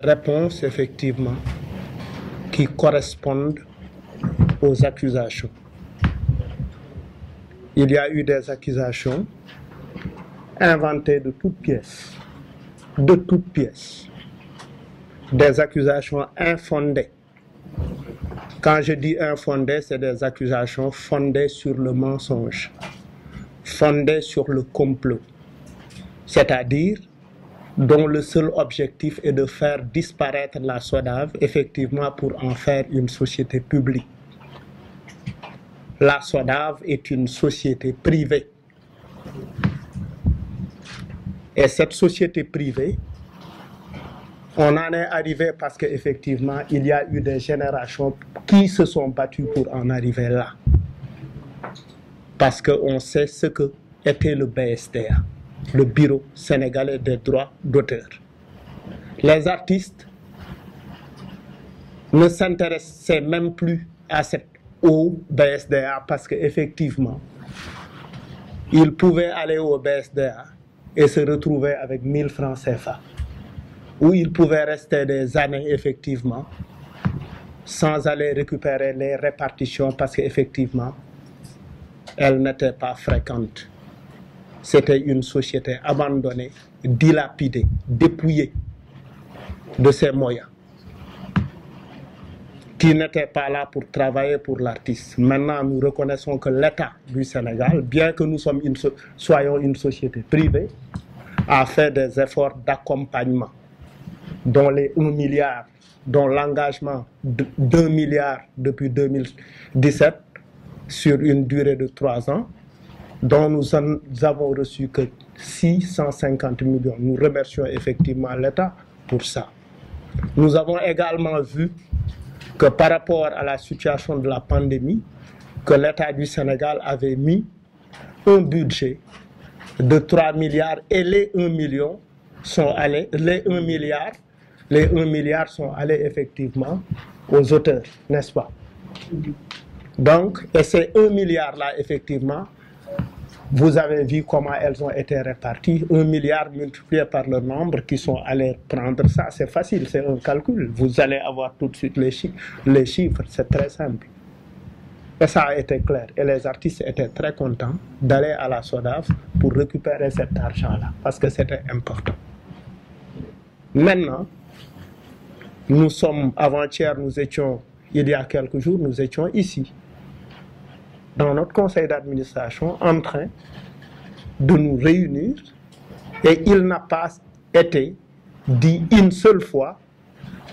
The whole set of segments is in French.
réponses, effectivement, qui correspondent aux accusations. Il y a eu des accusations inventées de toutes pièces. De toutes pièces. Des accusations infondées. Quand je dis infondées, c'est des accusations fondées sur le mensonge, fondées sur le complot. C'est-à-dire dont le seul objectif est de faire disparaître la SODAV, effectivement pour en faire une société publique. La SODAV est une société privée. Et cette société privée, on en est arrivé parce qu'effectivement, il y a eu des générations qui se sont battues pour en arriver là. Parce qu'on sait ce que était le BSDA, le Bureau sénégalais des droits d'auteur. Les artistes ne s'intéressaient même plus au BSDA parce qu'effectivement, ils pouvaient aller au BSDA et se retrouver avec 1000 francs CFA. Où ils pouvaient rester des années, effectivement, sans aller récupérer les répartitions parce qu'effectivement, elles n'étaient pas fréquentes. C'était une société abandonnée, dilapidée, dépouillée de ses moyens, qui n'était pas là pour travailler pour l'artiste. Maintenant, nous reconnaissons que l'État du Sénégal, bien que nous soyons une société privée, a fait des efforts d'accompagnement, dont les 1 milliard, dont l'engagement d'1 milliard depuis 2017 sur une durée de 3 ans, dont nous avons reçu que 650 millions. Nous remercions effectivement l'État pour ça. Nous avons également vu que par rapport à la situation de la pandémie, que l'État du Sénégal avait mis un budget de 3 milliards et les 1 million sont allés, les 1 milliard sont allés effectivement aux auteurs, n'est-ce pas? Donc, et ces 1 milliard-là, effectivement, vous avez vu comment elles ont été réparties. 1 milliard multiplié par le nombre qui sont allés prendre ça, c'est facile, c'est un calcul. Vous allez avoir tout de suite les chiffres, c'est très simple. Et ça a été clair. Et les artistes étaient très contents d'aller à la SODAV pour récupérer cet argent-là, parce que c'était important. Maintenant, nous sommes, avant-hier, il y a quelques jours, nous étions ici, dans notre conseil d'administration, en train de nous réunir, et il n'a pas été dit une seule fois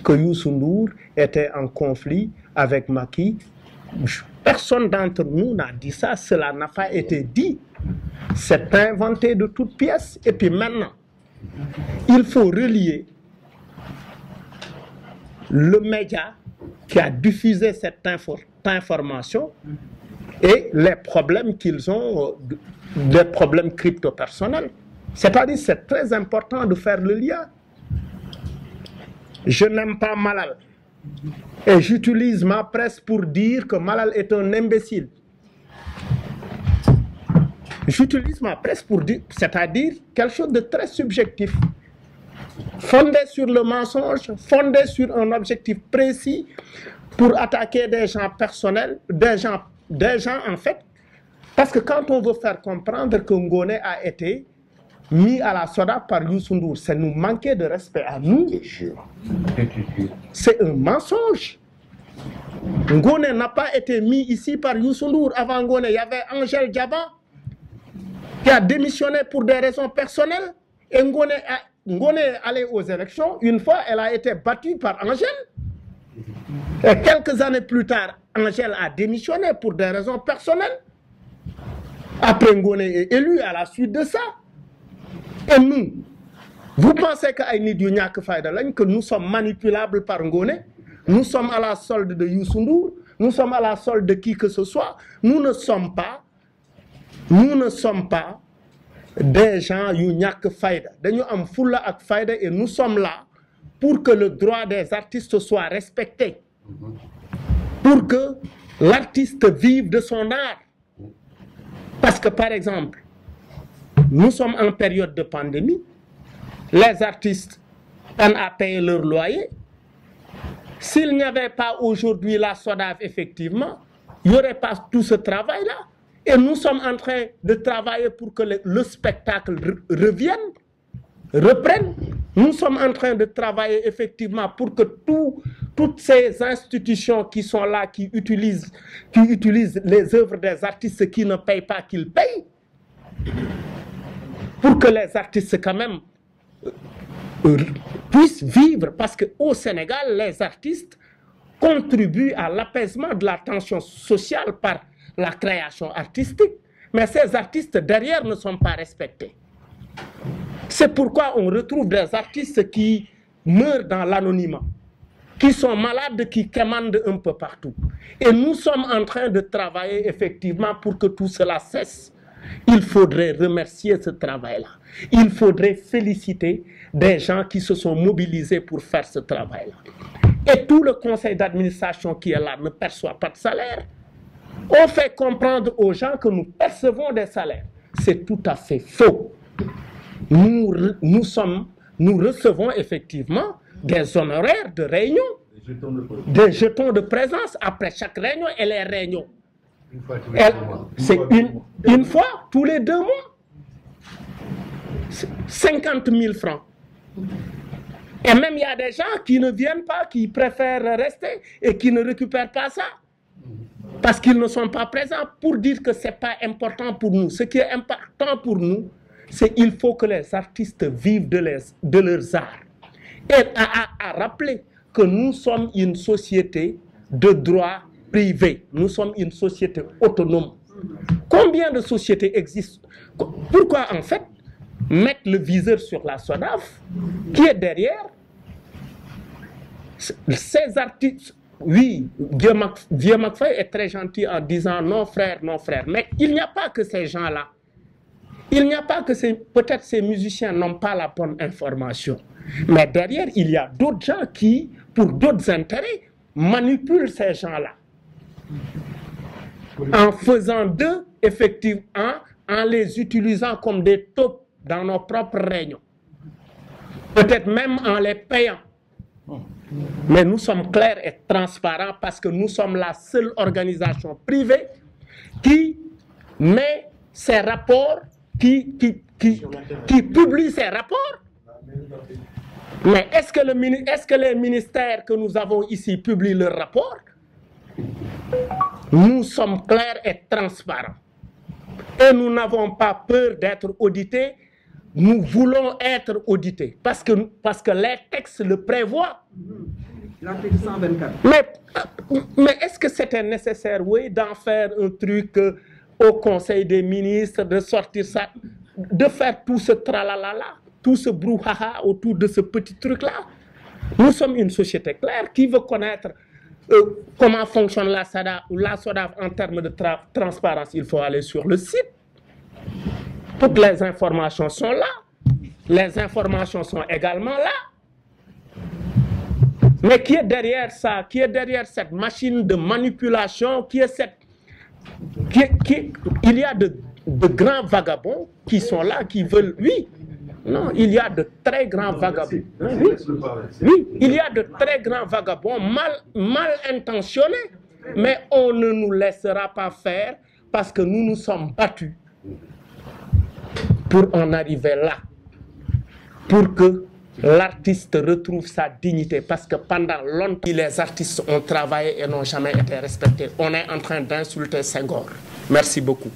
que Youssou Ndour était en conflit avec Macky. Personne d'entre nous n'a dit ça, cela n'a pas été dit. C'est inventé de toutes pièces. Et puis maintenant, il faut relier le média qui a diffusé cette information et les problèmes qu'ils ont, des problèmes crypto-personnels. C'est-à-dire, c'est très important de faire le lien. Je n'aime pas Malal. Et j'utilise ma presse pour dire que Malal est un imbécile. J'utilise ma presse pour dire, c'est-à-dire quelque chose de très subjectif, fondé sur le mensonge, fondé sur un objectif précis pour attaquer des gens personnels, des gens en fait. Parce que quand on veut faire comprendre que Ngoné a été mis à la SODAV par Youssou Ndour, c'est nous manquer de respect à nous. C'est un mensonge. Ngoné n'a pas été mis ici par Youssou Ndour. Avant Ngoné, il y avait Angèle Diaba qui a démissionné pour des raisons personnelles. Et Ngoné est allé aux élections. Une fois, elle a été battue par Angèle. Et quelques années plus tard, Angèle a démissionné pour des raisons personnelles. Après, Ngoné est élu à la suite de ça. Et nous, vous pensez que nous sommes manipulables par Ngoné? Nous sommes à la solde de Youssou Ndour, nous sommes à la solde de qui que ce soit. Nous ne sommes pas des gens qui n'ont faïda. Nous sommes fulla ak faïda et nous sommes là pour que le droit des artistes soit respecté. Pour que l'artiste vive de son art. Parce que par exemple, nous sommes en période de pandémie. Les artistes peinent à payer leur loyer. S'il n'y avait pas aujourd'hui la SODAV, effectivement, il n'y aurait pas tout ce travail-là. Et nous sommes en train de travailler pour que le spectacle revienne, reprenne. Nous sommes en train de travailler effectivement pour que toutes ces institutions qui sont là, qui utilisent les œuvres des artistes qui ne payent pas, qu'ils payent. Pour que les artistes quand même puissent vivre. Parce qu'au Sénégal, les artistes contribuent à l'apaisement de la tension sociale par la création artistique, mais ces artistes derrière ne sont pas respectés. C'est pourquoi on retrouve des artistes qui meurent dans l'anonymat, qui sont malades, qui commandent un peu partout. Et nous sommes en train de travailler effectivement pour que tout cela cesse. Il faudrait remercier ce travail-là. Il faudrait féliciter des gens qui se sont mobilisés pour faire ce travail-là. Et tout le conseil d'administration qui est là ne perçoit pas de salaire. On fait comprendre aux gens que nous percevons des salaires. C'est tout à fait faux. Nous recevons effectivement des honoraires de réunion, des jetons de présence après chaque réunion et les réunions. C'est une fois tous les 2 mois. 50 000 francs. Et même il y a des gens qui ne viennent pas, qui préfèrent rester et qui ne récupèrent pas ça. Parce qu'ils ne sont pas présents pour dire que ce n'est pas important pour nous. Ce qui est important pour nous, c'est qu'il faut que les artistes vivent de leurs arts. Et à rappeler que nous sommes une société de droit privé. Nous sommes une société autonome. Combien de sociétés existent? Pourquoi en fait mettre le viseur sur la SODAV qui est derrière ces artistes? Oui, Vieux McFay est très gentil en disant non frère, mais il n'y a pas que ces gens-là. Il n'y a pas que peut-être ces musiciens n'ont pas la bonne information. Mais derrière, il y a d'autres gens qui, pour d'autres intérêts, manipulent ces gens-là. En faisant d'eux, effectivement, en les utilisant comme des taupes dans nos propres réunions. Peut-être même en les payant. Mais nous sommes clairs et transparents parce que nous sommes la seule organisation privée qui met ses rapports, qui publie ses rapports. Mais est-ce que les ministères que nous avons ici publient leurs rapports? Nous sommes clairs et transparents. Et nous n'avons pas peur d'être audités. Nous voulons être audités parce que les textes le prévoient. L'article 124. Mais est-ce que c'était nécessaire, oui, d'en faire un truc au Conseil des ministres, de sortir ça, de faire tout ce tralala, tout ce brouhaha autour de ce petit truc-là? Nous sommes une société claire qui veut connaître comment fonctionne la SODAV en termes de transparence. Il faut aller sur le site. Toutes les informations sont là. Les informations sont également là. Mais qui est derrière ça? Qui est derrière cette machine de manipulation? Il y a de grands vagabonds qui sont là, qui veulent... Oui, non, il y a de très grands vagabonds. Oui, il y a de très grands vagabonds mal intentionnés. Mais on ne nous laissera pas faire parce que nous nous sommes battus pour en arriver là, pour que l'artiste retrouve sa dignité, parce que pendant longtemps, les artistes ont travaillé et n'ont jamais été respectés. On est en train d'insulter Senghor. Merci beaucoup.